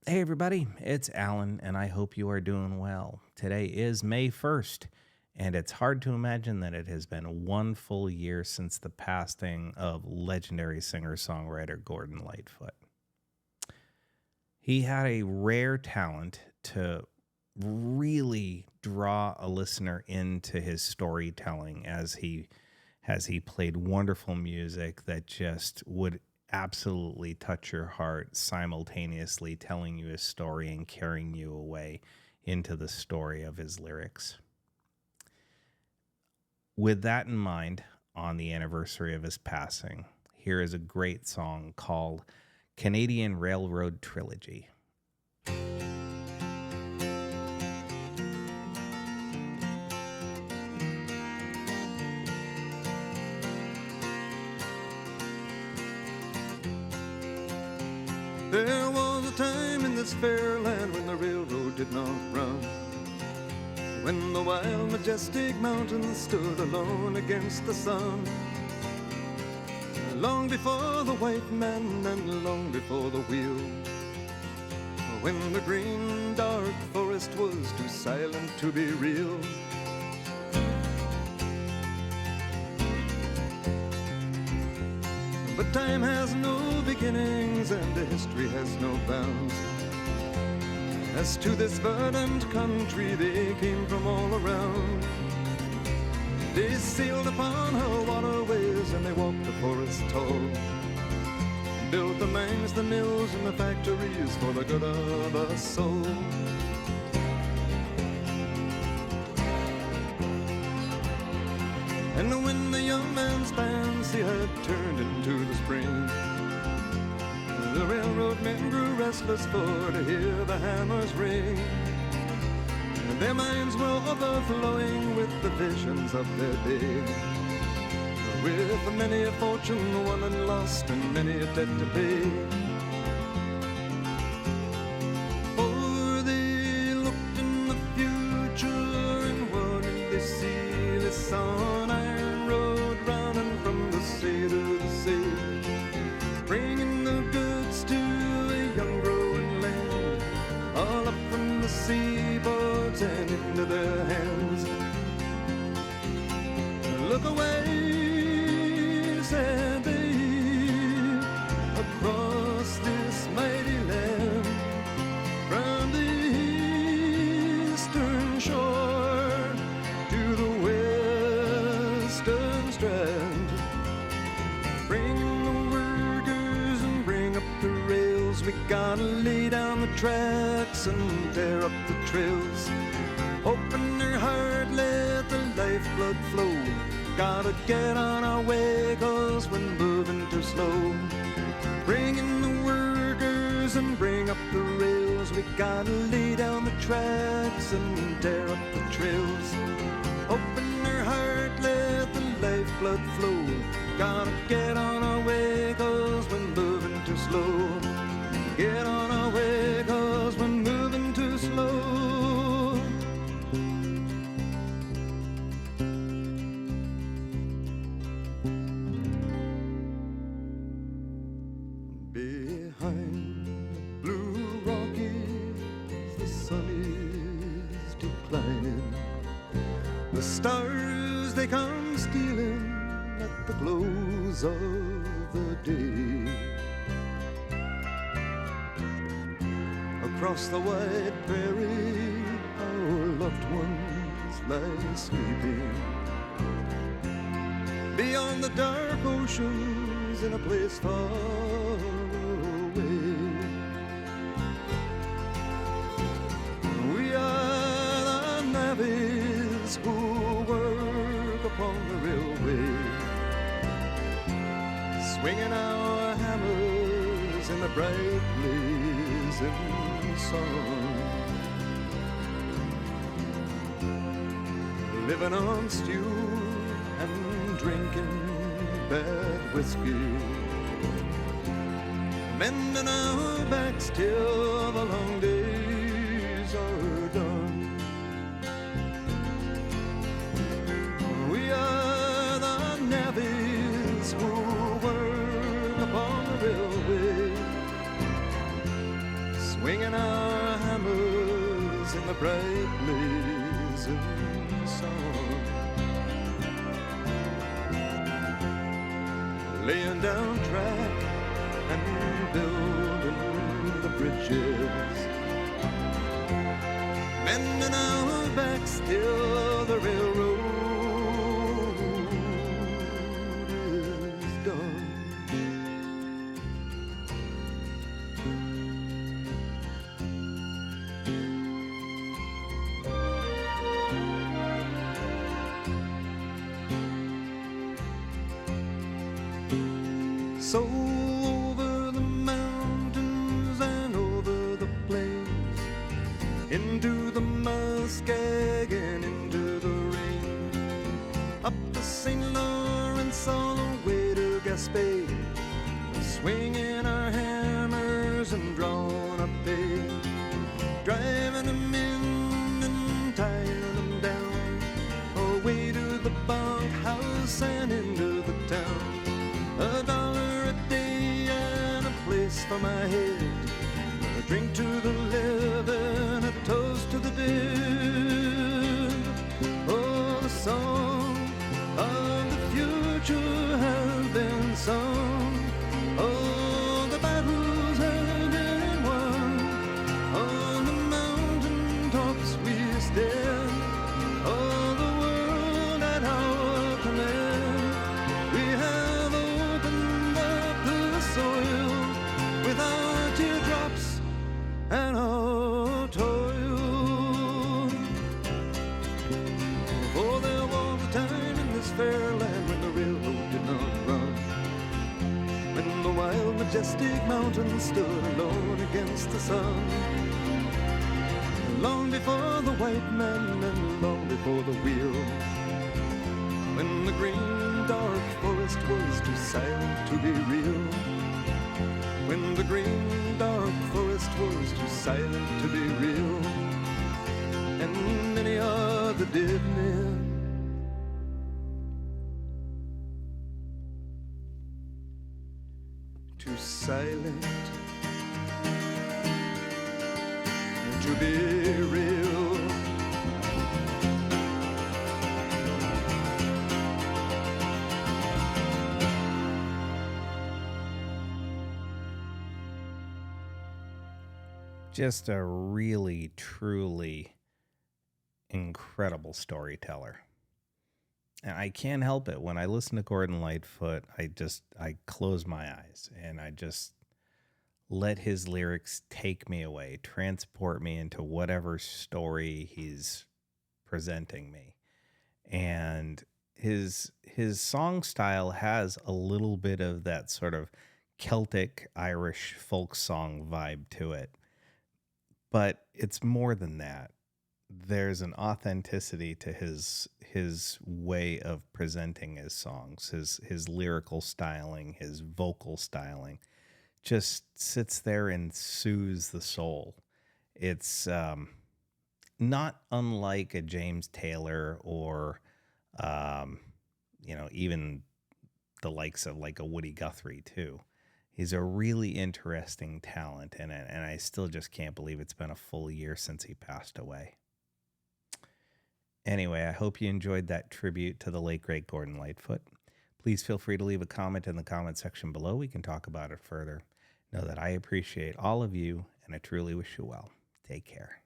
Hey everybody, it's Alan, and I hope you are doing well. Today is May 1st, and it's hard to imagine that it has been one full year since the passing of legendary singer-songwriter Gordon Lightfoot. He had a rare talent to really draw a listener into his storytelling as he played wonderful music that just would absolutely touch your heart, simultaneously telling you his story and carrying you away into the story of his lyrics. With that in mind, on the anniversary of his passing, here is a great song called Canadian Railroad Trilogy. There was a time in this fair land when the railroad did not run, when the wild, majestic mountains stood alone against the sun. Long before the white man and long before the wheel, when the green, dark forest was too silent to be real. But time has no beginnings and the history has no bounds. As to this verdant country they came from all around. They sailed upon her waterways and they walked the forest tall, built the mines, the mills and the factories for the good of us all. And when the young man's fancy had turned into the spring, the railroad men grew restless for to hear the hammers ring. And their minds were overflowing with the visions of their day, with many a fortune won and lost and many a debt to pay. For they looked in the future and what did they see? They saw an iron road running from the sea to the sea, bringing the goods to a young growing land, all up from the seaboards and into their hands. Look away, said they, across this mighty land, from the eastern shore to the western strand. Bring the workers and bring up the rails. We gotta lay down the tracks and tear up the trails. Open their heart, let the lifeblood flow. Gotta get on our way, 'cause we're moving too slow. Bring in the workers and bring up the rails. We gotta lay down the tracks and tear up the trails. Open their heart, let the lifeblood flow. Gotta get on our way, 'cause we're moving too slow. Get on our way, 'cause we're moving too slow. Behind the blue Rockies, the sun is declining. The stars, they come stealing at the close of the day. Across the wide prairie, our loved ones lie sleeping. Beyond the dark oceans, in a place far away, we are the navvies who work upon the railway, swinging our hammers in the bright blazing sun, living on stew and drinking bad whiskey, mending our backs till the long days are done. We are the navvies who work upon the railway, swinging our hammers in the bright blazing sun, laying down track and building the bridges, bending our backs till the railroad is done. So over the mountains and over the plains, into the muskeg and into the rain, up the St. Lawrence all the way to Gaspé, swinging our hammers and drawing up pay, driving them in and tying them down, away to the bunkhouse and into the town. $1 a day and a place for my head, a drink to the living, a toast to the dead. Oh, the song of the future has been sung. Oh, the battles have been won. On the mountain tops we stand. Oh, the world at our command. We have opened up the soil with our teardrops and our toil. For there was a time in this fair land when the railroad did not run, when the wild majestic mountains stood alone against the sun. Long before the white man and long before the wheel, when the green dark forest was too silent to be real, when the green dark forest was too silent to be real, and many are the dead men too silent to be real. Just a really, truly incredible storyteller. And I can't help it. When I listen to Gordon Lightfoot, I close my eyes and I just let his lyrics take me away, transport me into whatever story he's presenting me. And his song style has a little bit of that sort of Celtic Irish folk song vibe to it. But it's more than that. There's an authenticity to his way of presenting his songs, his lyrical styling, his vocal styling, just sits there and soothes the soul. It's not unlike a James Taylor or even the likes of like a Woody Guthrie too. He's a really interesting talent in it, and I still just can't believe it's been a full year since he passed away. Anyway, I hope you enjoyed that tribute to the late, great Gordon Lightfoot. Please feel free to leave a comment in the comment section below. We can talk about it further. Know that I appreciate all of you, and I truly wish you well. Take care.